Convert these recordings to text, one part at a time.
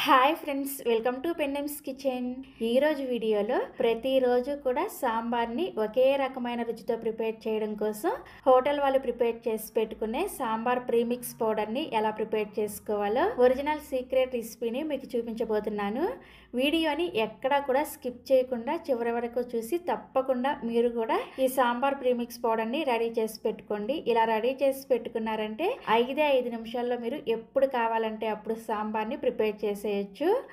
Hi friends, welcome to Pendems kitchen. ఈరోజు వీడియోలో ప్రతిరోజు కూడా సాంబార్ని ఒకే రకమైన రుచితో ప్రిపేర్ చేయడం కోసం హోటల్ వాళ్ళు ప్రిపేర్ చేసి పెట్టుకునే సాంబార్ ప్రీమిక్స్ పౌడర్ని ఎలా ప్రిపేర్ చేసుకోవాలో ఒరిజినల్ సీక్రెట్ రెసిపీని మీకు చూపించబోతున్నాను. వీడియోని ఎక్కడా కూడా స్కిప్ చేయకుండా చివరి వరకు చూసి తప్పకుండా మీరు కూడా ఈ సాంబార్ ప్రీమిక్స్ పౌడర్ని రెడీ చేసి పెట్టుకోండి. ఇలా రెడీ చేసి పెట్టుకున్నారంటే 5 నిమిషాల్లో మీరు ఎప్పుడు కావాలంటే అప్పుడు సాంబార్ని ప్రిపేర్ చేసేయచ్చు.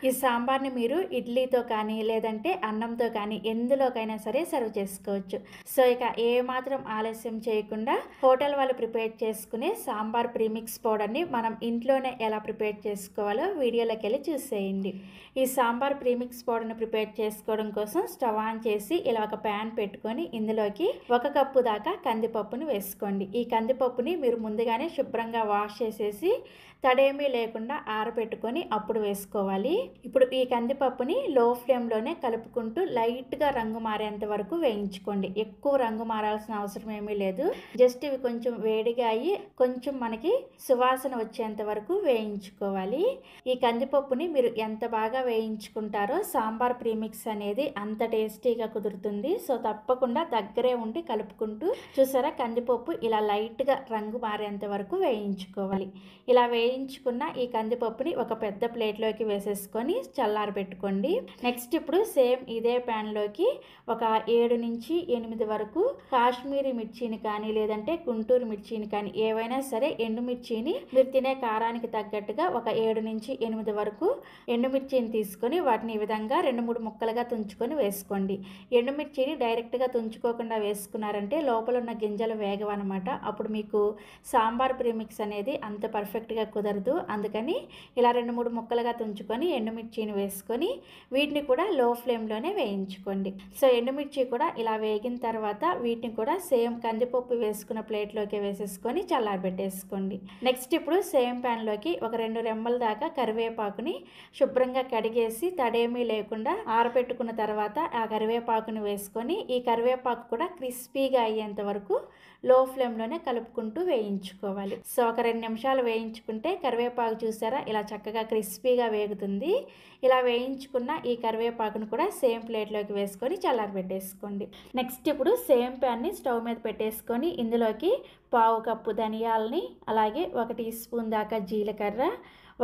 ఈ సాంబార్ని మీరు ఇడ్లీతో కానీ లేదంటే అన్నంతో కానీ ఎందులోకైనా సరే సర్వ్ చేసుకోవచ్చు. సో ఇక ఏ మాత్రం ఆలస్యం చేయకుండా హోటల్ వాళ్ళు ప్రిపేర్ చేసుకునే సాంబార్ ప్రీమిక్స్ పౌడర్ని మనం ఇంట్లోనే ఎలా ప్రిపేర్ చేసుకోవాలో వీడియోలోకి వెళ్ళి చూసేయండి. ఈ సాంబార్ ప్రీమిక్స్ పౌడర్ని ప్రిపేర్ చేసుకోవడం కోసం స్టవ్ ఆన్ చేసి ఇలా ఒక ప్యాన్ పెట్టుకొని ఇందులోకి 1 కప్పు దాకా కందిపప్పుని వేసుకోండి. ఈ కందిపప్పుని మీరు ముందుగానే శుభ్రంగా వాష్ చేసేసి తడేమీ లేకుండా ఆరబెట్టుకొని అప్పుడు వేసుకోవాలి. ఇప్పుడు ఈ కందిపప్పుని లో ఫ్లేమ్లోనే కలుపుకుంటూ లైట్గా రంగు మారేంత వరకు వేయించుకోండి. ఎక్కువ రంగు మారాల్సిన అవసరం ఏమీ లేదు. జస్ట్ ఇవి కొంచెం వేడిగా అయ్యి కొంచెం మనకి సువాసన వచ్చేంత వరకు వేయించుకోవాలి. ఈ కందిపప్పుని మీరు ఎంత బాగా వేయించుకుంటారో సాంబార్ ప్రీమిక్స్ అనేది అంత టేస్టీగా కుదురుతుంది. సో తప్పకుండా దగ్గరే ఉండి కలుపుకుంటూ చూసారా, కందిపప్పు ఇలా లైట్గా రంగు మారేంత వరకు వేయించుకోవాలి. ఇలా వేయించుకున్న ఈ కందిపప్పుని ఒక పెద్ద ప్లేట్లోకి వేసేసుకొని చల్లారబెట్టుకోండి. నెక్స్ట్ ఇప్పుడు సేమ్ ఇదే ప్యాన్లోకి ఒక 7 నుంచి 8 వరకు కాశ్మీరీ మిర్చిని కానీ లేదంటే గుంటూరు మిర్చిని కానీ ఏవైనా సరే ఎండుమిర్చిని మీరు తినే కారానికి తగ్గట్టుగా ఒక 7 నుంచి 8 వరకు ఎండుమిర్చిని తీసుకొని వాటిని ఈ విధంగా 2-3 ముక్కలుగా తుంచుకొని వేసుకోండి. ఎండుమిర్చిని డైరెక్ట్గా తుంచుకోకుండా వేసుకున్నారంటే లోపల ఉన్న గింజలు వేగవన్నమాట. అప్పుడు మీకు సాంబార్ ప్రీమిక్స్ అనేది అంత పర్ఫెక్ట్గా కుదరదు. అందుకని ఇలా 2-3 ముక్కలుగా తుంచుకొని ఎండుమిర్చిని వేసుకొని వీటిని కూడా లో ఫ్లేమ్లోనే వేయించుకోండి. సో ఎండుమిర్చి కూడా ఇలా వేగిన తర్వాత వీటిని కూడా సేమ్ కందిపప్పు వేసుకున్న ప్లేట్లోకి వేసేసుకొని చల్లారబెట్టేసుకోండి. నెక్స్ట్ ఇప్పుడు సేమ్ ప్యాన్లోకి ఒక 2 రెమ్మల దాకా కరివేపాకుని శుభ్రంగా కడిగేసి తడేమీ లేకుండా ఆరబెట్టుకున్న తర్వాత ఆ కరివేపాకుని వేసుకొని ఈ కరివేపాకు కూడా క్రిస్పీగా అయ్యేంత వరకు లో ఫ్లేమ్లోనే కలుపుకుంటూ వేయించుకోవాలి. సో ఒక 2 నిమిషాలు వేయించుకుంటే కరివేపాకు చూసారా ఇలా చక్కగా క్రిస్పీగా వేగుతుంది. ఇలా వేయించుకున్న ఈ కరివేపాకును కూడా సేమ్ ప్లేట్లోకి వేసుకొని చల్లారబెట్టేసుకోండి. నెక్స్ట్ ఇప్పుడు సేమ్ ప్యాన్ని స్టవ్ మీద పెట్టేసుకొని ఇందులోకి 1/2 కప్పు ధనియాలని, అలాగే 1 టీ స్పూన్ దాకా జీలకర్ర,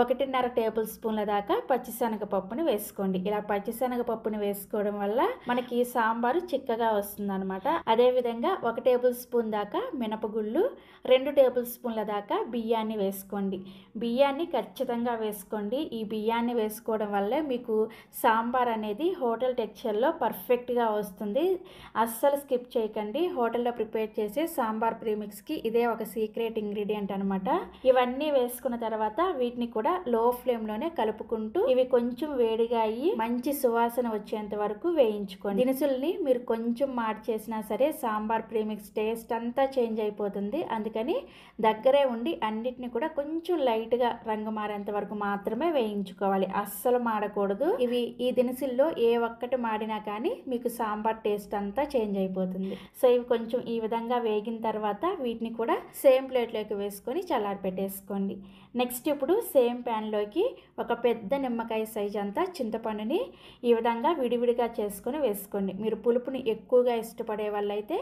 1.5 టేబుల్ స్పూన్ల దాకా పచ్చిశనగపప్పుని వేసుకోండి. ఇలా పచ్చిశనగపప్పుని వేసుకోవడం వల్ల మనకి సాంబారు చిక్కగా వస్తుంది అనమాట. అదేవిధంగా 1 టేబుల్ స్పూన్ దాకా మినపగుళ్ళు, 2 టేబుల్ స్పూన్ల దాకా బియ్యాన్ని వేసుకోండి. బియ్యాన్ని ఖచ్చితంగా వేసుకోండి. ఈ బియ్యాన్ని వేసుకోవడం వల్లే మీకు సాంబార్ అనేది హోటల్ టెక్స్చర్లో పర్ఫెక్ట్గా వస్తుంది. అస్సలు స్కిప్ చేయకండి. హోటల్లో ప్రిపేర్ చేసే సాంబార్ ప్రీమిక్స్కి ఇదే ఒక సీక్రెట్ ఇంగ్రీడియంట్ అనమాట. ఇవన్నీ వేసుకున్న తర్వాత వీటిని కూడా లో ఫ్లేమ్లోనే కలుపుకుంటూ ఇవి కొంచెం వేడిగా అయ్యి మంచి సువాసన వచ్చేంత వరకు వేయించుకోండి. దినుసుల్ని మీరు కొంచెం మార్చేసినా సరే సాంబార్ ప్రీమిక్స్ టేస్ట్ అంతా చేంజ్ అయిపోతుంది. అందుకని దగ్గరే ఉండి అన్నిటిని కూడా కొంచెం లైట్గా రంగు మారేంత వరకు మాత్రమే వేయించుకోవాలి. అస్సలు మాడకూడదు. ఈ దినుసుల్లో ఏ ఒక్కటి మాడినా కానీ మీకు సాంబార్ టేస్ట్ అంతా చేంజ్ అయిపోతుంది. సో ఇవి కొంచెం ఈ విధంగా వేగిన తర్వాత వీటిని కూడా సేమ్ ప్లేట్లోకి వేసుకొని చల్లారబెట్టేసుకోండి. నెక్స్ట్ ఇప్పుడు సేమ్ ప్యాన్లోకి ఒక పెద్ద నిమ్మకాయ సైజ్ అంతా చింతపండుని ఈ విధంగా విడివిడిగా చేసుకొని వేసుకోండి. మీరు పులుపుని ఎక్కువగా ఇష్టపడే వాళ్ళైతే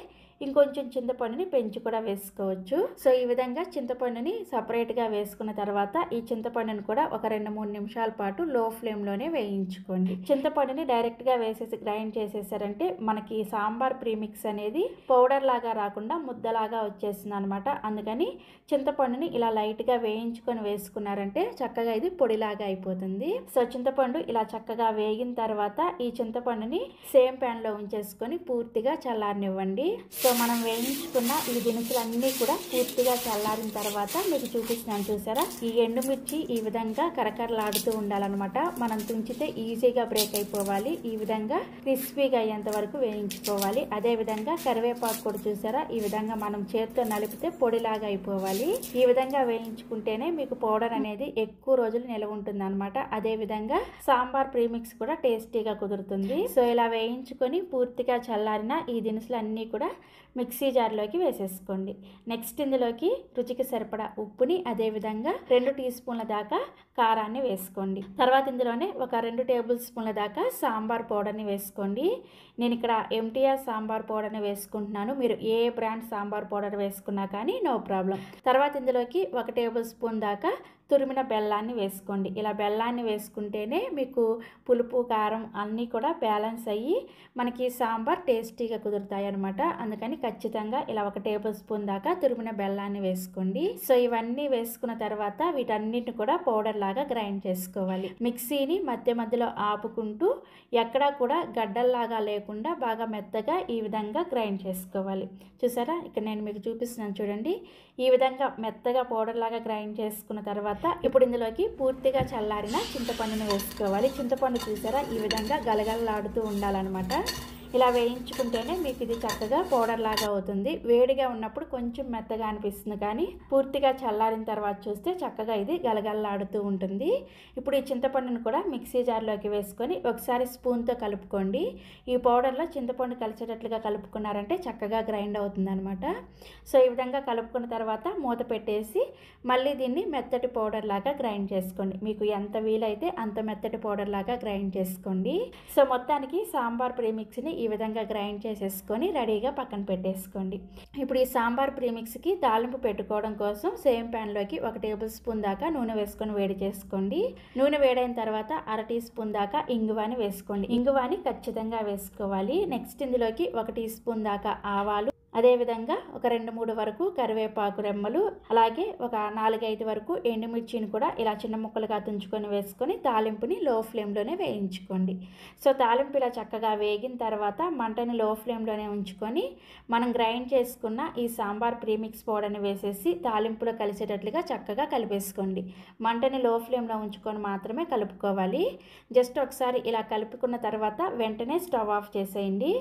ఇంకొంచెం చింతపండుని పెంచి కూడా వేసుకోవచ్చు. సో ఈ విధంగా చింతపండుని సపరేట్గా వేసుకున్న తర్వాత ఈ చింతపండుని కూడా ఒక 2-3 నిమిషాల పాటు లో ఫ్లేమ్లోనే వేయించుకోండి. చింతపండుని డైరెక్ట్గా వేసేసి గ్రైండ్ చేసేసారంటే మనకి సాంబార్ ప్రీమిక్స్ అనేది పౌడర్ లాగా రాకుండా ముద్దలాగా వచ్చేస్తుంది అనమాట. అందుకని చింతపండుని ఇలా లైట్గా వేయించుకొని వేసుకున్నారంటే చక్కగా ఇది పొడిలాగా అయిపోతుంది. సో చింతపండు ఇలా చక్కగా వేగిన తర్వాత ఈ చింతపండుని సేమ్ ప్యాన్లో ఉంచేసుకొని పూర్తిగా చల్లారనివ్వండి. సో మనం వేయించుకున్న ఈ దినుసులన్నీ కూడా పూర్తిగా చల్లారిన తర్వాత మీకు చూపిస్తున్నాను చూసారా, ఈ ఎండుమిర్చి ఈ విధంగా కరకరలాడుతూ ఉండాలన్నమాట. మనం తుంచితే ఈజీగా బ్రేక్ అయిపోవాలి. ఈ విధంగా క్రిస్పీగా అయ్యేంత వరకు వేయించుకోవాలి. అదే విధంగా కరివేపాకు కూడా చూసారా ఈ విధంగా మనం చేతితో నలిపితే పొడిలాగా అయిపోవాలి. ఈ విధంగా వేయించుకుంటేనే మీకు పౌడర్ అనేది ఎక్కువ రోజులు నిలవ ఉంటుంది అనమాట. అదే విధంగా సాంబార్ ప్రీమిక్స్ కూడా టేస్టీగా కుదురుతుంది. సో ఇలా వేయించుకొని పూర్తిగా చల్లారిన ఈ దినుసులన్నీ కూడా మిక్సీ జార్లోకి వేసేసుకోండి. నెక్స్ట్ ఇందులోకి రుచికి సరిపడా ఉప్పుని, అదేవిధంగా 2 టీ స్పూన్ల దాకా కారాన్ని వేసుకోండి. తర్వాత ఇందులోనే ఒక 2 టేబుల్ స్పూన్ల దాకా సాంబార్ పౌడర్ని వేసుకోండి. నేను ఇక్కడ ఎంటీఆర్ సాంబార్ పౌడర్ని వేసుకుంటున్నాను. మీరు ఏ బ్రాండ్ సాంబార్ పౌడర్ వేసుకున్నా కానీ నో ప్రాబ్లం. తర్వాత ఇందులోకి 1 టేబుల్ స్పూన్ దాకా తురిమిన బెల్లాన్ని వేసుకోండి. ఇలా బెల్లాన్ని వేసుకుంటేనే మీకు పులుపు, కారం అన్నీ కూడా బ్యాలెన్స్ అయ్యి మనకి సాంబార్ టేస్టీగా కుదురుతాయి అనమాట. అందుకని ఖచ్చితంగా ఇలా 1 టేబుల్ స్పూన్ దాకా తురిమిన బెల్లాన్ని వేసుకోండి. సో ఇవన్నీ వేసుకున్న తర్వాత వీటన్నిటిని కూడా పౌడర్ లాగా గ్రైండ్ చేసుకోవాలి. మిక్సీని మధ్య మధ్యలో ఆపుకుంటూ ఎక్కడా కూడా గడ్డల్లాగా లేకుండా బాగా మెత్తగా ఈ విధంగా గ్రైండ్ చేసుకోవాలి. చూసారా, ఇక్కడ నేను మీకు చూపిస్తున్నాను చూడండి. ఈ విధంగా మెత్తగా పౌడర్ లాగా గ్రైండ్ చేసుకున్న తర్వాత ఇప్పుడు ఇందులోకి పూర్తిగా చల్లారిన చింతపండుని వేసుకోవాలి. చింతపండు చూసారా, ఈ విధంగా గలగలలాడుతూ ఉండాలన్నమాట. ఇలా వేయించుకుంటేనే మీకు ఇది చక్కగా పౌడర్ లాగా అవుతుంది. వేడిగా ఉన్నప్పుడు కొంచెం మెత్తగా అనిపిస్తుంది, కానీ పూర్తిగా చల్లారిన తర్వాత చూస్తే చక్కగా ఇది గలగలలాడుతూ ఉంటుంది. ఇప్పుడు ఈ చింతపండును కూడా మిక్సీ జార్లోకి వేసుకొని ఒకసారి స్పూన్తో కలుపుకోండి. ఈ పౌడర్లో చింతపండు కలిసేటట్లుగా కలుపుకున్నారంటే చక్కగా గ్రైండ్ అవుతుంది అనమాట. సో ఈ విధంగా కలుపుకున్న తర్వాత మూత పెట్టేసి మళ్ళీ దీన్ని మెత్తటి పౌడర్ లాగా గ్రైండ్ చేసుకోండి. మీకు ఎంత వీలైతే అంత మెత్తటి పౌడర్ లాగా గ్రైండ్ చేసుకోండి. సో మొత్తానికి సాంబార్ ప్రీమిక్స్ని ఈ విధంగా గ్రైండ్ చేసేసుకొని రెడీగా పక్కన పెట్టేసుకోండి. ఇప్పుడు ఈ సాంబార్ ప్రీమిక్స్కి తాలింపు పెట్టుకోవడం కోసం సేమ్ ప్యాన్లోకి 1 టేబుల్ స్పూన్ దాకా నూనె వేసుకొని వేడి చేసుకోండి. నూనె వేడైన తర్వాత 1/2 టీ స్పూన్ దాకా ఇంగువాని వేసుకోండి. ఇంగువాని ఖచ్చితంగా వేసుకోవాలి. నెక్స్ట్ ఇందులోకి 1 టీ స్పూన్ దాకా ఆవాలు, అదేవిధంగా ఒక 2-3 వరకు కరివేపాకు రెమ్మలు, అలాగే ఒక 4-5 వరకు ఎండుమిర్చిని కూడా ఇలా చిన్న ముక్కలుగా తుంచుకొని వేసుకొని తాలింపుని లో ఫ్లేమ్లోనే వేయించుకోండి. సో తాలింపు ఇలా చక్కగా వేగిన తర్వాత మంటని లో ఫ్లేమ్లోనే ఉంచుకొని మనం గ్రైండ్ చేసుకున్న ఈ సాంబార్ ప్రీమిక్స్ పౌడర్ని వేసేసి తాలింపులో కలిసేటట్లుగా చక్కగా కలిపేసుకోండి. మంటని లో ఫ్లేమ్లో ఉంచుకొని మాత్రమే కలుపుకోవాలి. జస్ట్ ఒకసారి ఇలా కలుపుకున్న తర్వాత వెంటనే స్టవ్ ఆఫ్ చేసేయండి.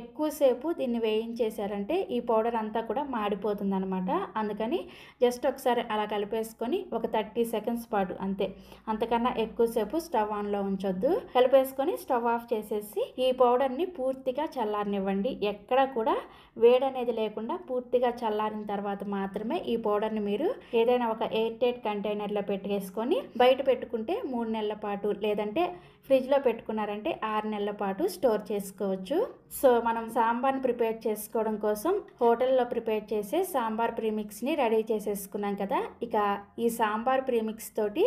ఎక్కువసేపు దీన్ని వేయించేశారంటే ఈ పౌడర్ అంతా కూడా మాడిపోతుంది అనమాట. అందుకని జస్ట్ ఒకసారి అలా కలిపేసుకొని ఒక 30 సెకండ్స్ పాటు అంతే, అంతకన్నా ఎక్కువసేపు స్టవ్ ఆన్లో ఉంచొద్దు. కలిపేసుకొని స్టవ్ ఆఫ్ చేసేసి ఈ పౌడర్ని పూర్తిగా చల్లారనివ్వండి. ఎక్కడ కూడా వేడనేది లేకుండా పూర్తిగా చల్లారిన తర్వాత మాత్రమే ఈ పౌడర్ని మీరు ఏదైనా ఒక ఎయిర్ టైట్ కంటైనర్లో పెట్టేసుకొని బయట పెట్టుకుంటే 3 నెలల పాటు, లేదంటే ఫ్రిడ్జ్లో పెట్టుకున్నారంటే 6 నెలల పాటు స్టోర్ చేసుకోవచ్చు. సో మనం సాంబార్ని ప్రిపేర్ చేసుకోవడం కోసం హోటల్లో ప్రిపేర్ చేసే సాంబార్ ప్రీమిక్స్ని రెడీ చేసేసుకున్నాం కదా. ఇక ఈ సాంబార్ ప్రీమిక్స్ తోటి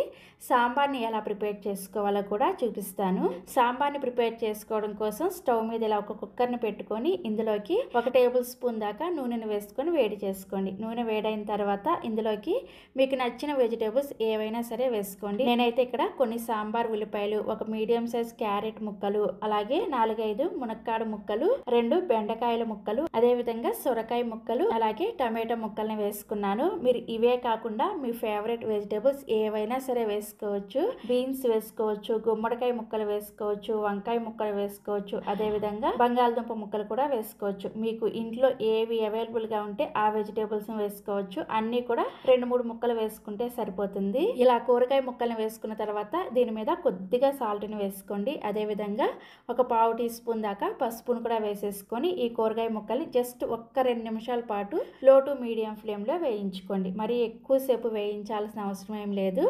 సాంబార్ని ఎలా ప్రిపేర్ చేసుకోవాలో కూడా చూపిస్తాను. సాంబార్ని ప్రిపేర్ చేసుకోవడం కోసం స్టవ్ మీద ఇలా ఒక కుక్కర్ని పెట్టుకొని ఇందులోకి 1 టేబుల్ స్పూన్ దాకా నూనెను వేసుకొని వేడి చేసుకోండి. నూనె వేడైన తర్వాత ఇందులోకి మీకు నచ్చిన వెజిటేబుల్స్ ఏవైనా సరే వేసుకోండి. నేనైతే ఇక్కడ కొన్ని సాంబార్ ఉల్లిపాయలు, ఒక మీడియం సైజ్ క్యారెట్ ముక్కలు, అలాగే 4-5 మునక్కాడ ముక్కలు, 2 బెండకాయల ముక్కలు, అదేవిధంగా సొరకాయ ముక్కలు, అలాగే టమాటో ముక్కల్ని వేసుకున్నాను. మీరు ఇవే కాకుండా మీ ఫేవరెట్ వెజిటేబుల్స్ ఏవైనా సరే వేసుకోవచ్చు. బీన్స్ వేసుకోవచ్చు, గుమ్మడికాయ ముక్కలు వేసుకోవచ్చు, వంకాయ ముక్కలు వేసుకోవచ్చు, అదేవిధంగా బంగాళదుంప ముక్కలు కూడా వేసుకోవచ్చు. మీకు ఇంట్లో ఏవి అవైలబుల్గా ఉంటే ఆ వెజిటేబుల్స్ వేసుకోవచ్చు. అన్నీ కూడా 2-3 ముక్కలు వేసుకుంటే సరిపోతుంది. ఇలా కూరగాయ ముక్కల్ని వేసుకున్న తర్వాత దీని మీద కొద్దిగా సాల్ట్ని వేసుకోండి. అదేవిధంగా ఒక 1/2 టీ స్పూన్ దాకా పసుపును కూడా వేసేసుకొని ఈ కూరగాయ ముక్కల్ని జస్ట్ ఒక్క 2 నిమిషాల పాటు లో టు మీడియం ఫ్లేమ్లో వేయించుకోండి. మరి ఎక్కువసేపు వేయించాల్సిన అవసరం ఏం లేదు.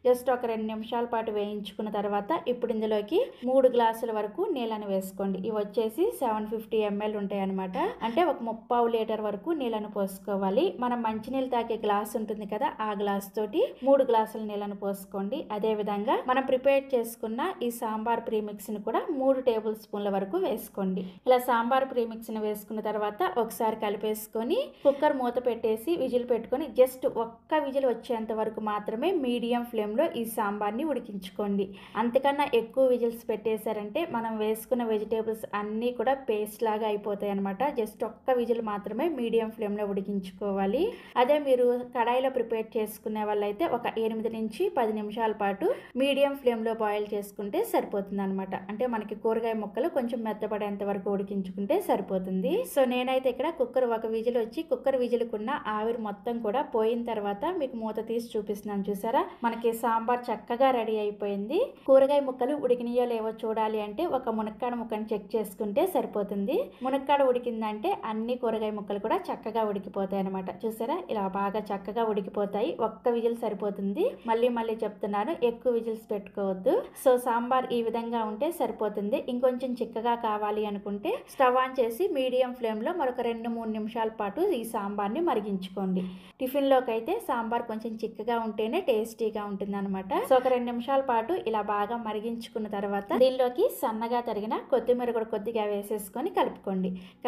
జస్ట్ ఒక 2 నిమిషాల పాటు వేయించుకున్న తర్వాత ఇప్పుడు ఇందులోకి 3 గ్లాసుల వరకు నీళ్ళని వేసుకోండి. ఇవి వచ్చేసి 750 ml ఉంటాయి అనమాట. అంటే ఒక 3/4 లీటర్ వరకు నీళ్ళను పోసుకోవాలి. మనం మంచినీళ్ళు తాగే గ్లాస్ ఉంటుంది కదా, ఆ గ్లాస్ తోటి 3 గ్లాసుల నీళ్ళను పోసుకోండి. అదేవిధంగా మనం ప్రిపేర్ చేసుకున్న ఈ సాంబార్ ప్రీమిక్స్ని కూడా 3 టేబుల్ స్పూన్ల వరకు వేసుకోండి. ఇలా సాంబార్ ప్రీమిక్స్ని వేసుకున్న తర్వాత ఒకసారి కలిపేసుకొని కుక్కర్ మూత పెట్టేసి విజిల్ పెట్టుకొని జస్ట్ ఒక్క విజిల్ వచ్చేంత వరకు మాత్రమే మీడియం ఫ్లేమ్లో ఈ సాంబార్ని ఉడికించుకోండి. అంతకన్నా ఎక్కువ విజిల్స్ పెట్టేశారంటే మనం వేసుకున్న వెజిటేబుల్స్ అన్నీ కూడా పేస్ట్ లాగా అయిపోతాయి అనమాట. జస్ట్ ఒక్క విజిల్ మాత్రమే మీడియం ఫ్లేమ్లో ఉడికించుకోవాలి. అదే మీరు కడాయిలో ప్రిపేర్ చేసుకునే వాళ్ళైతే ఒక 8 నుంచి 10 నిమిషాల పాటు మీడియం ఫ్లేమ్లో బాయిల్ చేసుకుంటే సరిపోతుంది అనమాట. అంటే మనకి కూరగాయ ముక్కలు కొంచెం మెత్తపడేంత వరకు ఉడికించుకుంటే సరిపోతుంది. సో నేనైతే ఇక్కడ ఇక్కడ కుక్కర్ ఒక విజిల్ వచ్చి కుక్కర్ విజిల్కున్న ఆవిరి మొత్తం కూడా పోయిన తర్వాత మీకు మూత తీసి చూపిస్తున్నాను. చూసారా, మనకి సాంబార్ చక్కగా రెడీ అయిపోయింది. కూరగాయ ముక్కలు ఉడికినాయో లేవో చూడాలి అంటే ఒక మునక్కాడ ముక్కని చెక్ చేసుకుంటే సరిపోతుంది. మునక్కాడ ఉడికిందంటే అన్ని కూరగాయ ముక్కలు కూడా చక్కగా ఉడికిపోతాయి అనమాట. చూసారా, ఇలా బాగా చక్కగా ఉడికిపోతాయి. ఒక్క విజిల్ సరిపోతుంది. మళ్ళీ చెప్తున్నాను, ఎక్కువ విజిల్స్ పెట్టుకోవద్దు. సో సాంబార్ ఈ విధంగా ఉంటే సరిపోతుంది. ఇంకొంచెం చిక్కగా కావాలి అనుకుంటే స్టవ్ ఆన్ చేసి మీడియం ఫ్లేమ్లో మరొక 2-3 నిమిషాల పాటు ఈ సాంబార్ని మరిగించుకోండి. టిఫిన్లోకి అయితే సాంబార్ కొంచెం చిక్కగా ఉంటేనే టేస్టీగా ఉంటుంది అనమాట. సో ఒక 2 నిమిషాల పాటు ఇలా బాగా మరిగించుకున్న తర్వాత దీనిలోకి సన్నగా తరిగిన కొత్తిమీర కూడా కొద్దిగా వేసేసుకొని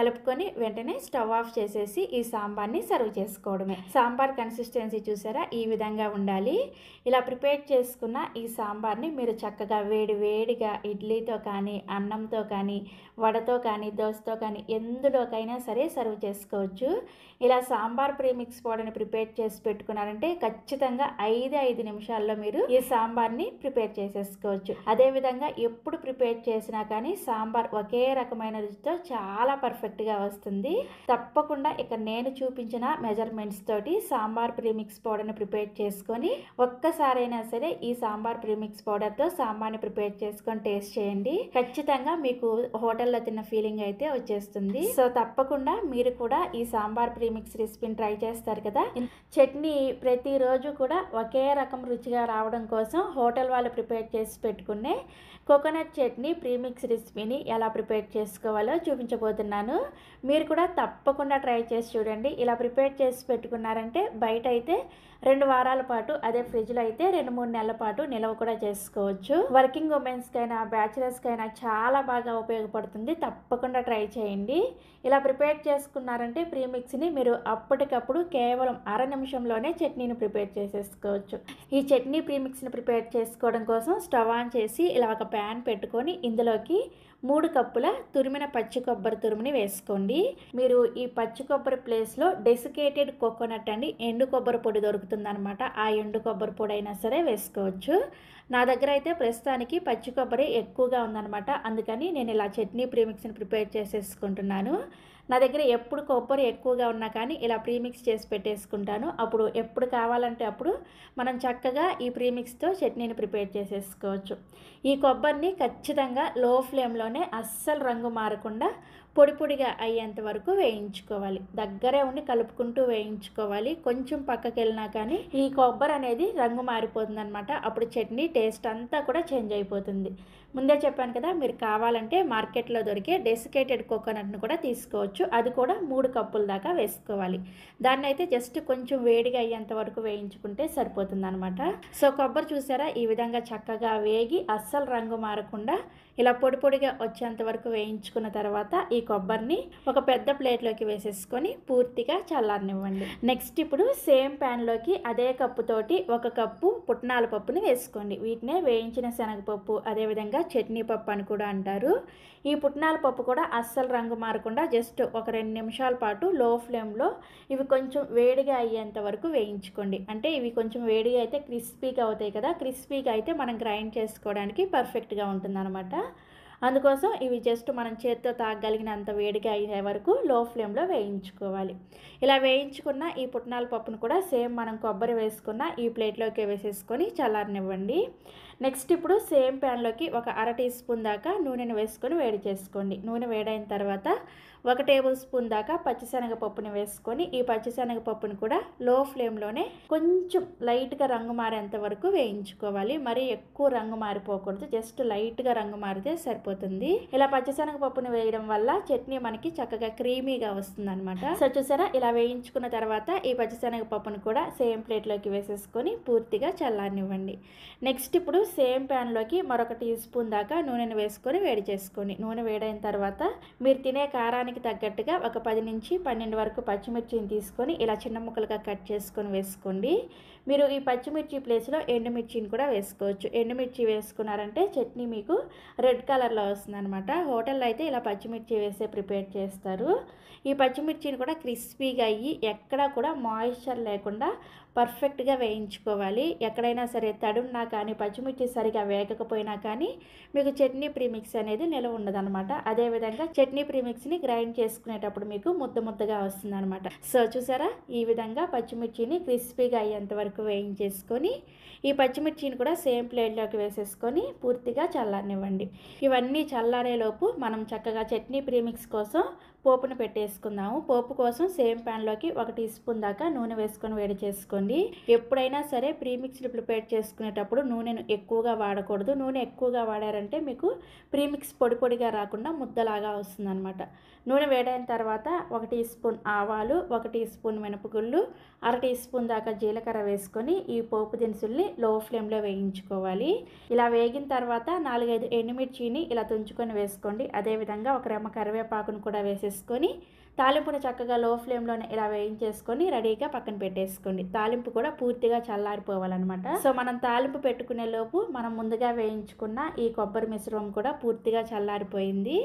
కలుపుకొని వెంటనే స్టవ్ ఆఫ్ చేసేసి ఈ సాంబార్ని సర్వ్ చేసుకోవడమే. సాంబార్ కన్సిస్టెన్సీ చూసారా, ఈ విధంగా ఉండాలి. ఇలా ప్రిపేర్ చేసుకున్న ఈ సాంబార్ని మీరు చక్కగా వేడిగా ఇడ్లీతో కానీ, అన్నంతో కానీ, వడతో కానీ, దోశతో కానీ ఎందులోకైనా సరే సర్వ్ చేసుకోవచ్చు. ఇలా సాంబార్ ప్రీమిక్స్ పౌడర్ని ప్రిపేర్ చేసి పెట్టుకున్నారంటే ఖచ్చితంగా 5 నిమిషాల్లో మీరు ఈ సాంబార్ని ప్రిపేర్ చేసేసుకోవచ్చు. అదేవిధంగా ఎప్పుడు ప్రిపేర్ చేసినా కానీ సాంబార్ ఒకే రకమైన రుచితో చాలా పర్ఫెక్ట్గా వస్తుంది. తప్పకుండా ఇక్కడ నేను చూపించిన మెజర్మెంట్స్ తోటి సాంబార్ ప్రీమిక్స్ పౌడర్ని ప్రిపేర్ చేసుకొని ఒక్కసారైనా సరే ఈ సాంబార్ ప్రీమిక్స్ పౌడర్తో సాంబార్ని ప్రిపేర్ చేసుకొని టేస్ట్ చేయండి. ఖచ్చితంగా మీకు హోటల్లో తిన్న ఫీలింగ్ అయితే వచ్చేస్తుంది. సో తప్పకుండా మీరు కూడా ఈ సాంబార్ ప్రీమిక్స్ రెసిపీని ట్రై చేస్తారు కదా. చట్నీ ప్రతిరోజు కూడా ఒకే రకం రుచిగా రావడం కోసం హోటల్ వాళ్ళు ప్రిపేర్ చేసి పెట్టుకునే కోకోనట్ చట్నీ ప్రీమిక్స్ రెసిపీని ఎలా ప్రిపేర్ చేసుకోవాలో చూపించబోతున్నాను. మీరు కూడా తప్పకుండా ట్రై చేసి చూడండి. ఇలా ప్రిపేర్ చేసి పెట్టుకున్నారంటే బయట అయితే 2 వారాల పాటు, అదే ఫ్రిడ్జ్లో అయితే 2-3 నెలల పాటు నిల్వ కూడా చేసుకోవచ్చు. వర్కింగ్ ఉమెన్స్కైనా బ్యాచిలర్స్కైనా చాలా బాగా ఉపయోగపడుతుంది. తప్పకుండా ట్రై చేయండి. ఇలా ప్రిపేర్ చేసుకున్నారంటే ప్రీమిక్స్ని మీరు అప్పటికప్పుడు కేవలం 1/2 నిమిషంలోనే చట్నీని ప్రిపేర్ చేసేసుకోవచ్చు. ఈ చట్నీ ప్రీమిక్స్ని ప్రిపేర్ చేసుకోవడం కోసం స్టవ్ ఆన్ చేసి ఇలా ఒక ప్యాన్ పెట్టుకొని ఇందులోకి 3 కప్పుల తురిమిన పచ్చి కొబ్బరి తురుముని వేసుకోండి. మీరు ఈ పచ్చి కొబ్బరి ప్లేస్లో డెసికేటెడ్ కోకోనట్ అండి ఎండు కొబ్బరి పొడి దొరుకుతుందనమాట. ఆ ఎండు కొబ్బరి పొడి అయినా సరే వేసుకోవచ్చు. నా దగ్గర అయితే ప్రస్తుతానికి పచ్చి కొబ్బరి ఎక్కువగా ఉందన్నమాట. అందుకని నేను ఇలా చట్నీ ప్రీమిక్స్ని ప్రిపేర్ చేసేసుకుంటున్నాను. నా దగ్గర ఎప్పుడు కొబ్బరి ఎక్కువగా ఉన్నా కానీ ఇలా ప్రీమిక్స్ చేసి పెట్టేసుకుంటాను. అప్పుడు ఎప్పుడు కావాలంటే అప్పుడు మనం చక్కగా ఈ ప్రీమిక్స్తో చట్నీని ప్రిపేర్ చేసేసుకోవచ్చు. ఈ కొబ్బరిని ఖచ్చితంగా లో ఫ్లేమ్లోనే అస్సలు రంగు మారకుండా పొడిగా అయ్యేంత వరకు వేయించుకోవాలి. దగ్గరే ఉండి కలుపుకుంటూ వేయించుకోవాలి. కొంచెం పక్కకి వెళ్ళినా కానీ ఈ కొబ్బరి అనేది రంగు మారిపోతుంది అనమాట. అప్పుడు చట్నీ టేస్ట్ అంతా కూడా చేంజ్ అయిపోతుంది. ముందే చెప్పాను కదా, మీరు కావాలంటే మార్కెట్లో దొరికే డెసికేటెడ్ కోకోనట్ను కూడా తీసుకోవచ్చు. అది కూడా 3 కప్పుల దాకా వేసుకోవాలి. దాన్ని అయితే జస్ట్ కొంచెం వేడిగా అయ్యేంత వరకు వేయించుకుంటే సరిపోతుంది అనమాట. సో కొబ్బరి చూసారా, ఈ విధంగా చక్కగా వేగి అస్సలు రంగు మారకుండా ఇలా పొడిగా వచ్చేంత వరకు వేయించుకున్న తర్వాత ఈ కొబ్బరిని ఒక పెద్ద ప్లేట్లోకి వేసేసుకొని పూర్తిగా చల్లారనివ్వండి. నెక్స్ట్ ఇప్పుడు సేమ్ ప్యాన్లోకి అదే కప్పుతోటి 1 కప్పు పుట్నాల పప్పుని వేసుకోండి. వీటినే వేయించిన శనగపప్పు, అదేవిధంగా చట్నీ పప్పు అని కూడా అంటారు. ఈ పుట్నాల పప్పు కూడా అస్సలు రంగు మారకుండా జస్ట్ ఒక 2 నిమిషాల పాటు లో ఫ్లేమ్లో ఇవి కొంచెం వేడిగా అయ్యేంత వరకు వేయించుకోండి. అంటే ఇవి కొంచెం వేడిగా అయితే క్రిస్పీగా అవుతాయి కదా. క్రిస్పీగా అయితే మనం గ్రైండ్ చేసుకోవడానికి పర్ఫెక్ట్గా ఉంటుందన్నమాట. అందుకోసం ఇవి జస్ట్ మనం చేతితో తాగగలిగినంత వేడిగా అయ్యే వరకు లో ఫ్లేమ్లో వేయించుకోవాలి. ఇలా వేయించుకున్న ఈ పుట్నాల పప్పును కూడా సేమ్ మనం కొబ్బరి వేసుకున్న ఈ ప్లేట్లోకి వేసేసుకొని చల్లారనివ్వండి. నెక్స్ట్ ఇప్పుడు సేమ్ ప్యాన్లోకి ఒక 1/2 టీ స్పూన్ దాకా నూనెను వేసుకొని వేడి చేసుకోండి. నూనె వేడైన తర్వాత 1 టేబుల్ స్పూన్ దాకా పచ్చిశనగపప్పుని వేసుకొని ఈ పచ్చిశనగపప్పుని కూడా లో ఫ్లేమ్లోనే కొంచెం లైట్గా రంగు మారేంత వరకు వేయించుకోవాలి. మరీ ఎక్కువ రంగు మారిపోకూడదు, జస్ట్ లైట్గా రంగు మారితే సరిపోతుంది. ఇలా పచ్చిశనగపప్పుని వేయడం వల్ల చట్నీ మనకి చక్కగా క్రీమీగా వస్తుంది అనమాట. సో చూసారా, ఇలా వేయించుకున్న తర్వాత ఈ పచ్చిశనగపప్పుని కూడా సేమ్ ప్లేట్లోకి వేసేసుకొని పూర్తిగా చల్లారనివ్వండి. నెక్స్ట్ ఇప్పుడు సేమ్ ప్యాన్లోకి మరొక టీ స్పూన్ దాకా నూనెను వేసుకొని వేడి చేసుకోండి. నూనె వేడైన తర్వాత మీరు తినే కారానికి తగ్గట్టుగా ఒక 10 నుంచి 12 వరకు పచ్చిమిర్చిని తీసుకొని ఇలా చిన్న ముక్కలుగా కట్ చేసుకొని వేసుకోండి. మీరు ఈ పచ్చిమిర్చి ప్లేస్లో ఎండుమిర్చిని కూడా వేసుకోవచ్చు. ఎండుమిర్చి వేసుకున్నారంటే చట్నీ మీకు రెడ్ కలర్లో వస్తుంది అనమాట. హోటల్లో అయితే ఇలా పచ్చిమిర్చి వేసే ప్రిపేర్ చేస్తారు. ఈ పచ్చిమిర్చిని కూడా క్రిస్పీగా అయ్యి ఎక్కడా కూడా మాయిశ్చర్ లేకుండా పర్ఫెక్ట్గా వేయించుకోవాలి. ఎక్కడైనా సరే తడున్నా కానీ పచ్చిమిర్చి సరిగా వేగకపోయినా కానీ మీకు చట్నీ ప్రీమిక్స్ అనేది నిలవ ఉండదన్నమాట. అదేవిధంగా చట్నీ ప్రీమిక్స్ని గ్రైండ్ చేసుకునేటప్పుడు మీకు ముద్దగా వస్తుంది అనమాట. సో చూసారా, ఈ విధంగా పచ్చిమిర్చిని క్రిస్పీగా అయ్యేంత వరకు వేయించేసుకొని ఈ పచ్చిమిర్చిని కూడా సేమ్ ప్లేట్లోకి వేసేసుకొని పూర్తిగా చల్లారనివ్వండి. ఇవన్నీ చల్లారేలోపు మనం చక్కగా చట్నీ ప్రీమిక్స్ కోసం పోపును పెట్టేసుకుందాము. పోపు కోసం సేమ్ ప్యాన్లోకి 1 టీ స్పూన్ దాకా నూనె వేసుకొని వేడి చేసుకోండి. ఎప్పుడైనా సరే ప్రీమిక్స్ని ప్రిపేర్ చేసుకునేటప్పుడు నూనెను ఎక్కువగా వాడకూడదు. నూనె ఎక్కువగా వాడారంటే మీకు ప్రీమిక్స్ పొడిగా రాకుండా ముద్దలాగా వస్తుందన్నమాట. నూనె వేడైన తర్వాత 1 టీ స్పూన్ ఆవాలు, 1 టీ స్పూన్ మినపగుళ్ళు, 1/2 టీ స్పూన్ దాకా జీలకర్ర వేసుకొని ఈ పోపు దినుసుల్ని లో ఫ్లేమ్లో వేయించుకోవాలి. ఇలా వేగిన తర్వాత 4-5 ఎండుమిర్చిని ఇలా తుంచుకొని వేసుకోండి. అదేవిధంగా 1 రెమ్మ కరివేపాకును కూడా వేసేసుకొని తాలింపును చక్కగా లో ఫ్లేమ్లోనే ఇలా వేయించేసుకొని రెడీగా పక్కన పెట్టేసుకోండి. తాలింపు కూడా పూర్తిగా చల్లారిపోవాలన్నమాట. సో మనం తాలింపు పెట్టుకునే లోపు మనం ముందుగా వేయించుకున్న ఈ కొబ్బరి మిశ్రమం కూడా పూర్తిగా చల్లారిపోయింది.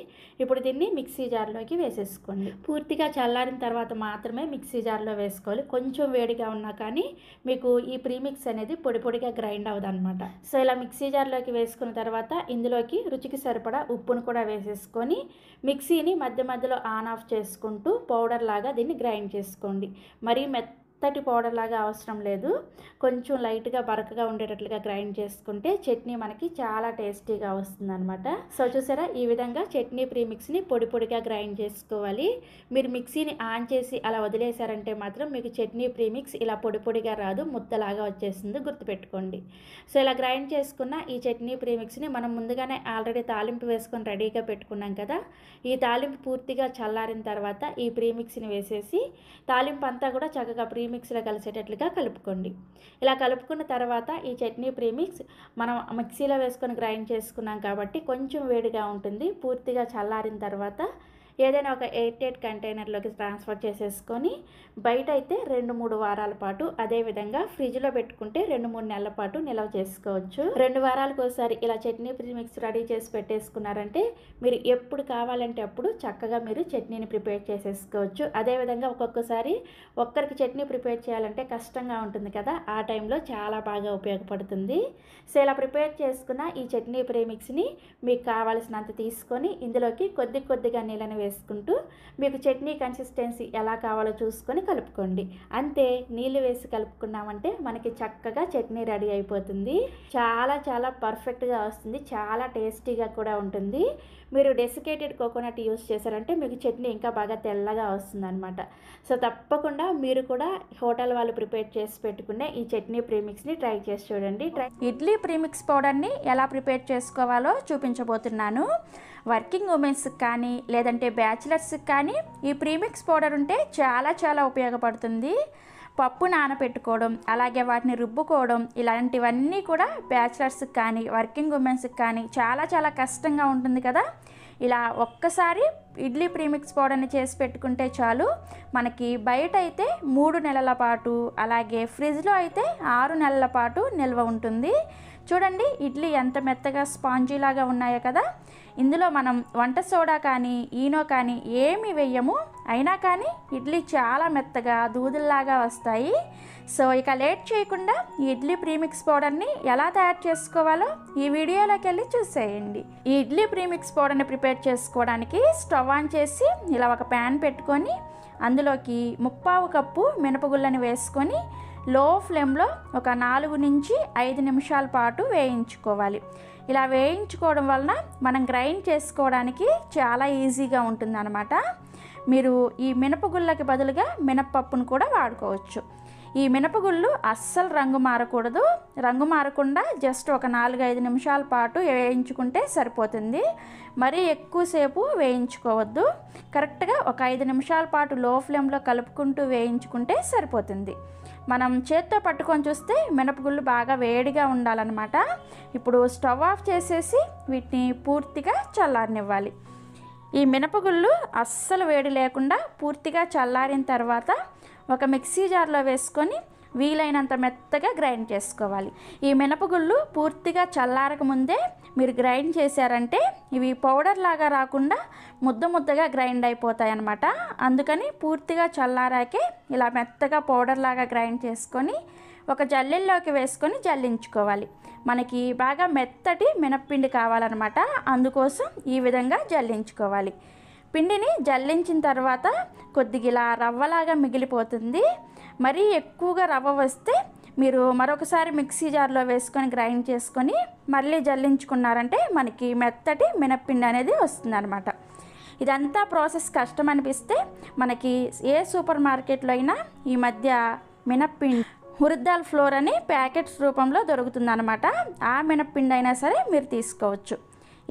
ఇప్పుడు దీన్ని మిక్సీ జార్లోకి వేసేసుకోండి. పూర్తిగా చల్లారిన తర్వాత మాత్రమే మిక్సీ జార్లో వేసుకోవాలి. కొంచెం వేడిగా ఉన్నా కానీ మీకు ఈ ప్రీమిక్స్ అనేది పొడిగా గ్రైండ్ అవ్వదన్నమాట. సో ఇలా మిక్సీ జార్లోకి వేసుకున్న తర్వాత ఇందులోకి రుచికి సరిపడా ఉప్పును కూడా వేసేసుకొని మిక్సీని మధ్యలో ఆన్ ఆఫ్ చేసుకుంటూ పౌడర్ లాగా దీన్ని గ్రైండ్ చేసుకోండి. మరీ మెత్తటి పౌడర్ లాగా అవసరం లేదు. కొంచెం లైట్గా బరకగా ఉండేటట్లుగా గ్రైండ్ చేసుకుంటే చట్నీ మనకి చాలా టేస్టీగా వస్తుంది అనమాట. సో చూసారా, ఈ విధంగా చట్నీ ప్రీమిక్స్ని పొడిగా గ్రైండ్ చేసుకోవాలి. మీరు మిక్సీని ఆన్ చేసి అలా వదిలేశారంటే మాత్రం మీకు చట్నీ ప్రీమిక్స్ ఇలా పొడిగా రాదు, ముద్దలాగా వచ్చేస్తుంది, గుర్తుపెట్టుకోండి. సో ఇలా గ్రైండ్ చేసుకున్న ఈ చట్నీ ప్రీమిక్స్ని మనం ముందుగానే ఆల్రెడీ తాలింపు వేసుకొని రెడీగా పెట్టుకున్నాం కదా. ఈ తాలింపు పూర్తిగా చల్లారిన తర్వాత ఈ ప్రీమిక్స్ని వేసేసి తాలింపు అంతా కూడా చక్కగా ప్రీమిక్స్లో కలిసేటట్లుగా కలుపుకోండి. ఇలా కలుపుకున్న తర్వాత ఈ చట్నీ ప్రీమిక్స్ మనం మిక్సీలో వేసుకొని గ్రైండ్ చేసుకున్నాం కాబట్టి కొంచెం వేడిగా ఉంటుంది. పూర్తిగా చల్లారిన తర్వాత ఏదైనా ఒక ఎయిర్ టైట్ కంటైనర్లోకి ట్రాన్స్ఫర్ చేసేసుకొని బయట అయితే 2-3 వారాల పాటు, అదేవిధంగా ఫ్రిడ్జ్లో పెట్టుకుంటే 2-3 నెలల పాటు నిల్వ చేసుకోవచ్చు. 2 వారాలకు ఒకసారి ఇలా చట్నీ ప్రీమిక్స్ రెడీ చేసి పెట్టేసుకున్నారంటే మీరు ఎప్పుడు కావాలంటే అప్పుడు చక్కగా మీరు చట్నీని ప్రిపేర్ చేసేసుకోవచ్చు. అదేవిధంగా ఒక్కొక్కసారి ఒక్కరికి చట్నీ ప్రిపేర్ చేయాలంటే కష్టంగా ఉంటుంది కదా, ఆ టైంలో చాలా బాగా ఉపయోగపడుతుంది. సో ఇలా ప్రిపేర్ చేసుకున్న ఈ చట్నీ ప్రీమిక్స్ని మీకు కావాల్సినంత తీసుకొని ఇందులోకి కొద్దిగా నీళ్ళని వేసుకుంటూ మీకు చట్నీ కన్సిస్టెన్సీ ఎలా కావాలో చూసుకొని కలుపుకోండి. అంతే, నీళ్ళు వేసి కలుపుకున్నామంటే మనకి చక్కగా చట్నీ రెడీ అయిపోతుంది. చాలా పర్ఫెక్ట్గా వస్తుంది, చాలా టేస్టీగా కూడా ఉంటుంది. మీరు డెసికేటెడ్ కోకోనట్ యూస్ చేశారంటే మీకు చట్నీ ఇంకా బాగా తెల్లగా వస్తుంది అనమాట. సో తప్పకుండా మీరు కూడా హోటల్ వాళ్ళు ప్రిపేర్ చేసి పెట్టుకునే ఈ చట్నీ ప్రీమిక్స్ని ట్రై చేసి చూడండి. ఇడ్లీ ప్రీమిక్స్ పౌడర్ని ఎలా ప్రిపేర్ చేసుకోవాలో చూపించబోతున్నాను. వర్కింగ్ ఉమెన్స్కి కానీ లేదంటే బ్యాచిలర్స్కి కానీ ఈ ప్రీమిక్స్ పౌడర్ ఉంటే చాలా ఉపయోగపడుతుంది. పప్పు నానబెట్టుకోవడం, అలాగే వాటిని రుబ్బుకోవడం, ఇలాంటివన్నీ కూడా బ్యాచిలర్స్కి కానీ వర్కింగ్ ఉమెన్స్కి కానీ చాలా కష్టంగా ఉంటుంది కదా. ఇలా ఒక్కసారి ఇడ్లీ ప్రీమిక్స్ పౌడర్ని చేసి పెట్టుకుంటే చాలు. మనకి బయట అయితే 3 నెలల పాటు, అలాగే ఫ్రిడ్జ్లో అయితే 6 నెలల పాటు నిల్వ ఉంటుంది. చూడండి ఇడ్లీ ఎంత మెత్తగా స్పాంజీలాగా ఉన్నాయో కదా. ఇందులో మనం వంట సోడా కానీ ఈనో కానీ ఏమి వేయము, అయినా కానీ ఇడ్లీ చాలా మెత్తగా దూదుల్లాగా వస్తాయి. సో ఇక లేట్ చేయకుండా ఈ ఇడ్లీ ప్రీమిక్స్ పౌడర్ని ఎలా తయారు చేసుకోవాలో ఈ వీడియోలోకి వెళ్ళి చూసేయండి. ఈ ఇడ్లీ ప్రీమిక్స్ పౌడర్ని ప్రిపేర్ చేసుకోవడానికి స్టవ్ ఆన్ చేసి ఇలా ఒక ప్యాన్ పెట్టుకొని అందులోకి 1/4 కప్పు మినపగుళ్ళని వేసుకొని లో ఫ్లేమ్లో ఒక 4-5 నిమిషాల పాటు వేయించుకోవాలి. ఇలా వేయించుకోవడం వలన మనం గ్రైండ్ చేసుకోవడానికి చాలా ఈజీగా ఉంటుందన్నమాట. మీరు ఈ మినపగుళ్ళకి బదులుగా మినప్పప్పును కూడా వాడుకోవచ్చు. ఈ మినపగుళ్ళు అస్సలు రంగు మారకూడదు. రంగు మారకుండా జస్ట్ ఒక 4-5 నిమిషాల పాటు వేయించుకుంటే సరిపోతుంది. మరీ ఎక్కువసేపు వేయించుకోవద్దు. కరెక్ట్గా ఒక 5 నిమిషాల పాటు లో ఫ్లేమ్లో కలుపుకుంటూ వేయించుకుంటే సరిపోతుంది. మనం చేత్తో పట్టుకొని చూస్తే మినపగుళ్ళు బాగా వేడిగా ఉండాలన్నమాట. ఇప్పుడు స్టవ్ ఆఫ్ చేసేసి వీటిని పూర్తిగా చల్లారనివ్వాలి. ఈ మినపగుళ్ళు అస్సలు వేడి లేకుండా పూర్తిగా చల్లారిన తర్వాత ఒక మిక్సీ జార్లో వేసుకొని వీలైనంత మెత్తగా గ్రైండ్ చేసుకోవాలి. ఈ మినపగుళ్ళు పూర్తిగా చల్లారక ముందే మీరు గ్రైండ్ చేశారంటే ఇవి పౌడర్ లాగా రాకుండా ముద్ద ముద్దగా గ్రైండ్ అయిపోతాయి అన్నమాట. అందుకని పూర్తిగా చల్లారాకే ఇలా మెత్తగా పౌడర్ లాగా గ్రైండ్ చేసుకొని ఒక జల్లెల్లోకి వేసుకొని జల్లించుకోవాలి. మనకి బాగా మెత్తటి మినప్పిండి కావాలన్నమాట. అందుకోసం ఈ విధంగా జల్లించుకోవాలి. పిండిని జల్లించిన తర్వాత కొద్దిగా ఇలా రవ్వలాగా మిగిలిపోతుంది. మరీ ఎక్కువగా రవ్వ వస్తే మీరు మరొకసారి మిక్సీ జార్లో వేసుకొని గ్రైండ్ చేసుకొని మళ్ళీ జల్లించుకున్నారంటే మనకి మెత్తటి మినప్పిండి అనేది వస్తుందన్నమాట. ఇదంతా ప్రాసెస్ కష్టం అనిపిస్తే మనకి ఏ సూపర్ మార్కెట్లో అయినా ఈ మధ్య మినప్పిండి ఉరిద్దాల్ ఫ్లోర్ అని ప్యాకెట్స్ రూపంలో దొరుకుతుందన్నమాట. ఆ మినప్పిండి అయినా సరే మీరు తీసుకోవచ్చు.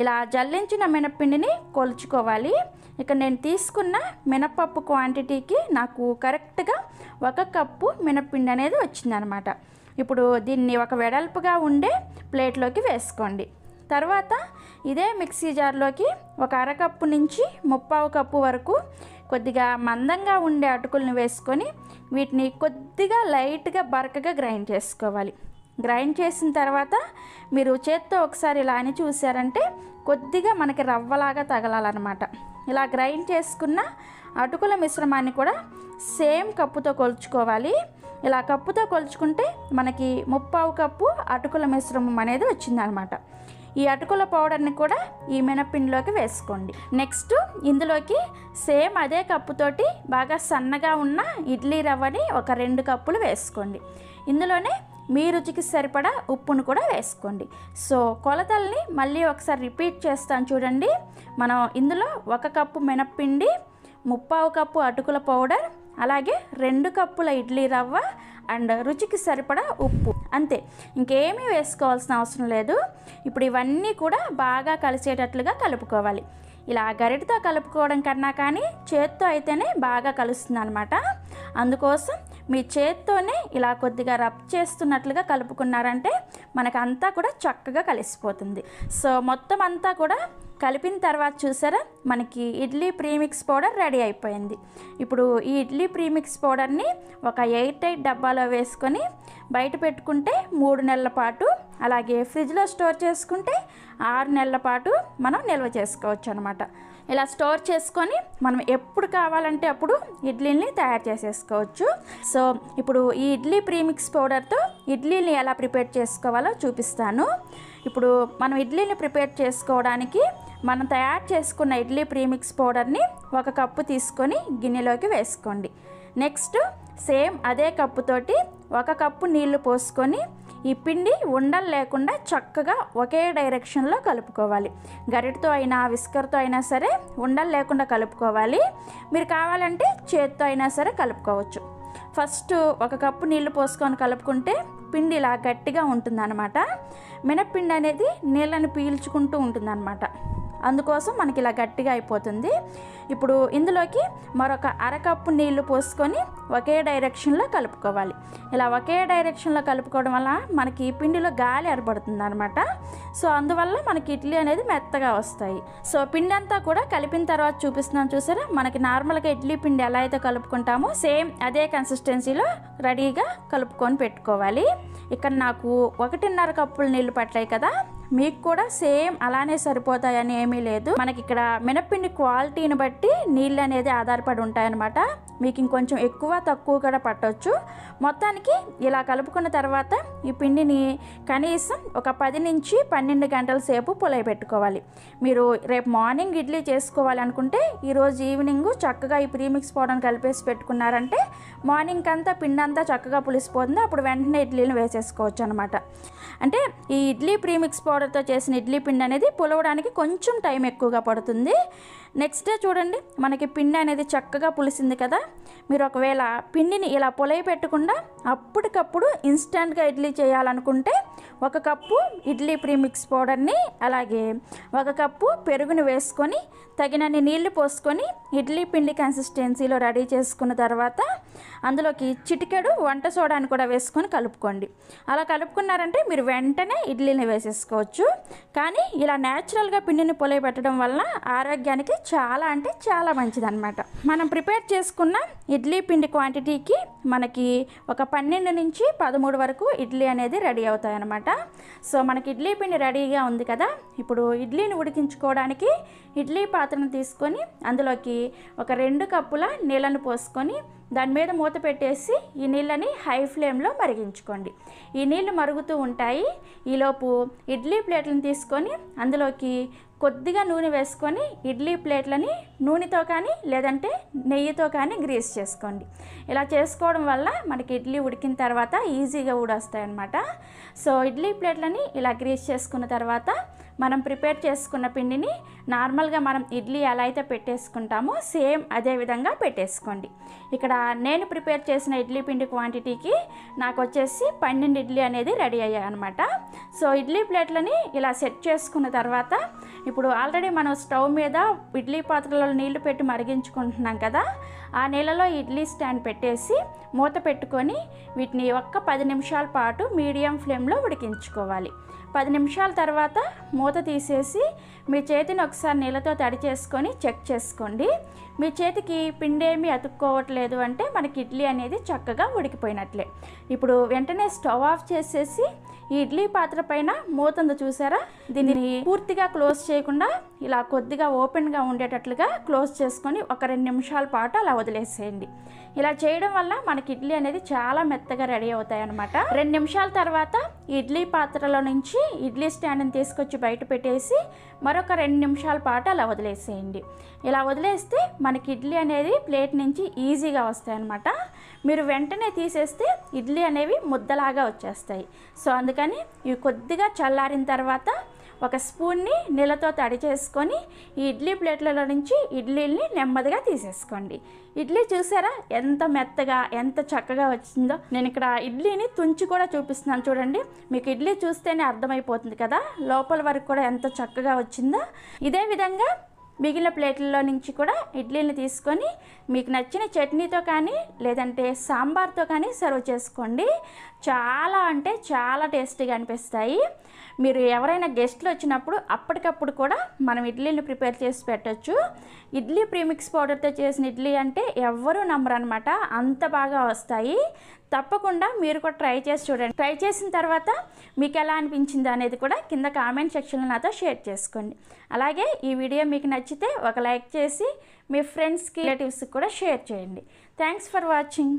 ఇలా జల్లించిన మినప్పిండిని కొలుచుకోవాలి. ఇక నేను తీసుకున్న మినపప్పు క్వాంటిటీకి నాకు కరెక్ట్గా 1 కప్పు మినప్పిండి అనేది వచ్చిందనమాట. ఇప్పుడు దీన్ని ఒక వెడల్పుగా ఉండే ప్లేట్లోకి వేసుకోండి. తర్వాత ఇదే మిక్సీ జార్లోకి ఒక అరకప్పు నుంచి 1/4 కప్పు వరకు కొద్దిగా మందంగా ఉండే అటుకులను వేసుకొని వీటిని కొద్దిగా లైట్గా బరకగా గ్రైండ్ చేసుకోవాలి. గ్రైండ్ చేసిన తర్వాత మీరు చేత్తో ఒకసారి ఇలా అని చూసారంటే కొద్దిగా మనకి రవ్వలాగా తగలాలన్నమాట. ఇలా గ్రైండ్ చేసుకున్న అటుకుల మిశ్రమాన్ని కూడా సేమ్ కప్పుతో కొలుచుకోవాలి. ఇలా కప్పుతో కొలుచుకుంటే మనకి 1/4 కప్పు అటుకుల మిశ్రమం అనేది వచ్చిందనమాట. ఈ అటుకుల పౌడర్ని కూడా ఈ మినపిండిలోకి వేసుకోండి. నెక్స్ట్ ఇందులోకి సేమ్ అదే కప్పుతోటి బాగా సన్నగా ఉన్న ఇడ్లీ రవ్వని ఒక 2 కప్పులు వేసుకోండి. ఇందులోనే మీ రుచికి సరిపడా ఉప్పును కూడా వేసుకోండి. సో కొలతల్ని మళ్ళీ ఒకసారి రిపీట్ చేస్తాను చూడండి. మనం ఇందులో 1 కప్పు మినప్పిండి, 1/4 కప్పు అటుకుల పౌడర్, అలాగే 2 కప్పుల ఇడ్లీ రవ్వ అండ్ రుచికి సరిపడా ఉప్పు, అంతే. ఇంకేమీ వేసుకోవాల్సిన అవసరం లేదు. ఇప్పుడు ఇవన్నీ కూడా బాగా కలిసేటట్లుగా కలుపుకోవాలి. ఇలా గరిటతో కలుపుకోవడం కన్నా కానీ చేత్తో అయితేనే బాగా కలుస్తుంది అనమాట. అందుకోసం మీ చేత్తోనే ఇలా కొద్దిగా రబ్ చేస్తున్నట్లుగా కలుపుకున్నారంటే మనకు అంతా కూడా చక్కగా కలిసిపోతుంది. సో మొత్తం అంతా కూడా కలిపిన తర్వాత చూసారా మనకి ఇడ్లీ ప్రీమిక్స్ పౌడర్ రెడీ అయిపోయింది. ఇప్పుడు ఈ ఇడ్లీ ప్రీమిక్స్ పౌడర్ని ఒక ఎయిర్ టైట్ డబ్బాలో వేసుకొని బయట పెట్టుకుంటే 3 నెలల పాటు, అలాగే ఫ్రిడ్జ్లో స్టోర్ చేసుకుంటే 6 నెలల పాటు మనం నిల్వ చేసుకోవచ్చు అనమాట. ఇలా స్టోర్ చేసుకొని మనం ఎప్పుడు కావాలంటే అప్పుడు ఇడ్లీని తయారు చేసేసుకోవచ్చు. సో ఇప్పుడు ఈ ఇడ్లీ ప్రీమిక్స్ పౌడర్తో ఇడ్లీని ఎలా ప్రిపేర్ చేసుకోవాలో చూపిస్తాను. ఇప్పుడు మనం ఇడ్లీని ప్రిపేర్ చేసుకోవడానికి మనం తయారు చేసుకున్న ఇడ్లీ ప్రీమిక్స్ పౌడర్ని 1 కప్పు తీసుకొని గిన్నెలోకి వేసుకోండి. నెక్స్ట్ సేమ్ అదే కప్పుతోటి 1 కప్పు నీళ్లు పోసుకొని ఈ పిండి ఉండలు లేకుండా చక్కగా ఒకే డైరెక్షన్లో కలుపుకోవాలి. గరిటతో అయినా విస్కర్తో అయినా సరే ఉండలు లేకుండా కలుపుకోవాలి. మీరు కావాలంటే చేత్తో అయినా సరే కలుపుకోవచ్చు. ఫస్ట్ 1 కప్పు నీళ్లు పోసుకొని కలుపుకుంటే పిండి ఇలా గట్టిగా ఉంటుందన్నమాట. మినప్పిండి అనేది నీళ్ళని పీల్చుకుంటూ ఉంటుందన్నమాట. అందుకోసం మనకి ఇలా గట్టిగా అయిపోతుంది. ఇప్పుడు ఇందులోకి మరొక అరకప్పు నీళ్లు పోసుకొని ఒకే డైరెక్షన్లో కలుపుకోవాలి. ఇలా ఒకే డైరెక్షన్లో కలుపుకోవడం వల్ల మనకి పిండిలో గాలి ఏర్పడుతుంది అనమాట. సో అందువల్ల మనకి ఇడ్లీ అనేది మెత్తగా వస్తాయి. సో పిండి అంతా కూడా కలిపిన తర్వాత చూపిస్తున్నాను చూసారా, మనకి నార్మల్గా ఇడ్లీ పిండి ఎలా అయితే కలుపుకుంటామో సేమ్ అదే కన్సిస్టెన్సీలో రెడీగా కలుపుకొని పెట్టుకోవాలి. ఇక్కడ నాకు 1.5 కప్పులు నీళ్లు పట్టాయి కదా, మీకు కూడా సేమ్ అలానే సరిపోతాయని ఏమీ లేదు. మనకి ఇక్కడ మినప్పిండి క్వాలిటీని బట్టి నీళ్ళు అనేది ఆధారపడి ఉంటాయన్నమాట. మీకు ఇంకొంచెం ఎక్కువ తక్కువ కూడా పట్టవచ్చు. మొత్తానికి ఇలా కలుపుకున్న తర్వాత ఈ పిండిని కనీసం ఒక 10 నుంచి 12 గంటల సేపు పులయ పెట్టుకోవాలి. మీరు రేపు మార్నింగ్ ఇడ్లీ చేసుకోవాలి అనుకుంటే ఈరోజు ఈవినింగ్ చక్కగా ఈ ప్రీమిక్స్ పౌడర్ని కలిపేసి పెట్టుకున్నారంటే మార్నింగ్ అంతా పిండి అంతా చక్కగా పులిసిపోతుంది. అప్పుడు వెంటనే ఇడ్లీని వేసేసుకోవచ్చు అనమాట. అంటే ఈ ఇడ్లీ ప్రీమిక్స్ పౌడర్తో చేసిన ఇడ్లీ పిండి అనేది పులవడానికి కొంచెం టైం ఎక్కువగా పడుతుంది. నెక్స్ట్ డే చూడండి మనకి పిండి అనేది చక్కగా పులిసింది కదా. మీరు ఒకవేళ పిండిని ఇలా పులయ పెట్టకుండా అప్పటికప్పుడు ఇన్స్టెంట్గా ఇడ్లీ చేయాలనుకుంటే 1 కప్పు ఇడ్లీ ప్రీమిక్స్ పౌడర్ని అలాగే 1 కప్పు పెరుగుని వేసుకొని తగినన్ని నీళ్లు పోసుకొని ఇడ్లీ పిండి కన్సిస్టెన్సీలో రెడీ చేసుకున్న తర్వాత అందులోకి చిటికెడు వంట సోడాని కూడా వేసుకొని కలుపుకోండి. అలా కలుపుకున్నారంటే మీరు వెంటనే ఇడ్లీని వేసేసుకోవచ్చు. కానీ ఇలా న్యాచురల్గా పిండిని పులియబెట్టడం వల్ల ఆరోగ్యానికి చాలా అంటే చాలా మంచిదన్నమాట. మనం ప్రిపేర్ చేసుకున్న ఇడ్లీ పిండి క్వాంటిటీకి మనకి ఒక 12 నుంచి 13 వరకు ఇడ్లీ అనేది రెడీ అవుతాయన్నమాట. సో మనకి ఇడ్లీ పిండి రెడీగా ఉంది కదా, ఇప్పుడు ఇడ్లీని ఉడికించుకోవడానికి ఇడ్లీ పాత్రను తీసుకొని అందులోకి ఒక 2 కప్పుల నీళ్ళను పోసుకొని దాని మీద మూత పెట్టేసి ఈ నీళ్ళని హై ఫ్లేమ్లో మరిగించుకోండి. ఈ నీళ్ళు మరుగుతూ ఉంటాయి. ఈలోపు ఇడ్లీ ప్లేట్లను తీసుకొని అందులోకి కొద్దిగా నూనె వేసుకొని ఇడ్లీ ప్లేట్లని నూనెతో కానీ లేదంటే నెయ్యితో కానీ గ్రీస్ చేసుకోండి. ఇలా చేసుకోవడం వల్ల మనకి ఇడ్లీ ఉడికిన తర్వాత ఈజీగా ఊడొస్తాయి అన్నమాట. సో ఇడ్లీ ప్లేట్లని ఇలా గ్రీస్ చేసుకున్న తర్వాత మనం ప్రిపేర్ చేసుకున్న పిండిని నార్మల్గా మనం ఇడ్లీ ఎలా అయితే పెట్టేసుకుంటామో సేమ్ అదే విధంగా పెట్టేసుకోండి. ఇక్కడ నేను ప్రిపేర్ చేసిన ఇడ్లీ పిండి క్వాంటిటీకి నాకు వచ్చేసి 12 ఇడ్లీ అనేది రెడీ అయ్యాయి అనమాట. సో ఇడ్లీ ప్లేట్లని ఇలా సెట్ చేసుకున్న తర్వాత ఇప్పుడు ఆల్రెడీ మనం స్టవ్ మీద ఇడ్లీ పాత్రలో నీళ్లు పెట్టి మరిగించుకుంటున్నాం కదా, ఆ నీళ్ళలో ఇడ్లీ స్టాండ్ పెట్టేసి మూత పెట్టుకొని వీటిని ఒక్క 10 నిమిషాల పాటు మీడియం ఫ్లేమ్లో ఉడికించుకోవాలి. 10 నిమిషాల తర్వాత మూత తీసేసి మీ చేతిని ఒకసారి నీళ్ళతో తడి చేసుకొని చెక్ చేసుకోండి. మీ చేతికి పిండి ఏమీ అతుక్కోవట్లేదు అంటే మనకి ఇడ్లీ అనేది చక్కగా ఉడికిపోయినట్లే. ఇప్పుడు వెంటనే స్టవ్ ఆఫ్ చేసేసి ఈ ఇడ్లీ పాత్ర పైన మూత ఉంది చూసారా, దీనిని పూర్తిగా క్లోజ్ చేయకుండా ఇలా కొద్దిగా ఓపెన్గా ఉండేటట్లుగా క్లోజ్ చేసుకొని ఒక 2 నిమిషాల పాటు అలా వదిలేసేయండి. ఇలా చేయడం వల్ల మనకి ఇడ్లీ అనేది చాలా మెత్తగా రెడీ అవుతాయి అన్నమాట. 2 నిమిషాల తర్వాత ఇడ్లీ పాత్రలో నుంచి ఇడ్లీ స్టాండ్ని తీసుకొచ్చి బయట పెట్టేసి మరొక 2 నిమిషాల పాటు అలా వదిలేసేయండి. ఇలా వదిలేస్తే మనకి ఇడ్లీ అనేది ప్లేట్ నుంచి ఈజీగా వస్తాయి అన్నమాట. మీరు వెంటనే తీసేస్తే ఇడ్లీ అనేవి ముద్దలాగా వచ్చేస్తాయి. సో అందుకని ఇవి కొద్దిగా చల్లారిన తర్వాత ఒక స్పూన్ని నీళ్ళతో తడి చేసుకొని ఈ ఇడ్లీ ప్లేట్లలో నుంచి ఇడ్లీని నెమ్మదిగా తీసేసుకోండి. ఇడ్లీ చూసారా ఎంత మెత్తగా ఎంత చక్కగా వచ్చిందో. నేను ఇక్కడ ఇడ్లీని తుంచి కూడా చూపిస్తున్నాను చూడండి. మీకు ఇడ్లీ చూస్తేనే అర్థమైపోతుంది కదా లోపల వరకు కూడా ఎంత చక్కగా వచ్చిందో. ఇదే విధంగా మిగిలిన ప్లేట్లలో నుంచి కూడా ఇడ్లీని తీసుకొని మీకు నచ్చిన చట్నీతో కానీ లేదంటే సాంబార్తో కానీ సర్వ్ చేసుకోండి. చాలా అంటే చాలా టేస్టీగా అనిపిస్తాయి. మీరు ఎవరైనా గెస్ట్లు వచ్చినప్పుడు అప్పటికప్పుడు కూడా మనం ఇడ్లీని ప్రిపేర్ చేసి పెట్టచ్చు. ఇడ్లీ ప్రీమిక్స్ పౌడర్తో చేసిన ఇడ్లీ అంటే ఎవ్వరూ నమ్మరు అనమాట, అంత బాగా వస్తాయి. తప్పకుండా మీరు కూడా ట్రై చేసి చూడండి. ట్రై చేసిన తర్వాత మీకు ఎలా అనిపించింది అనేది కూడా కింద కామెంట్ సెక్షన్లో నాతో షేర్ చేసుకోండి. అలాగే ఈ వీడియో మీకు నచ్చితే ఒక లైక్ చేసి మీ ఫ్రెండ్స్కి రిలేటివ్స్కి కూడా షేర్ చేయండి. Thanks for watching.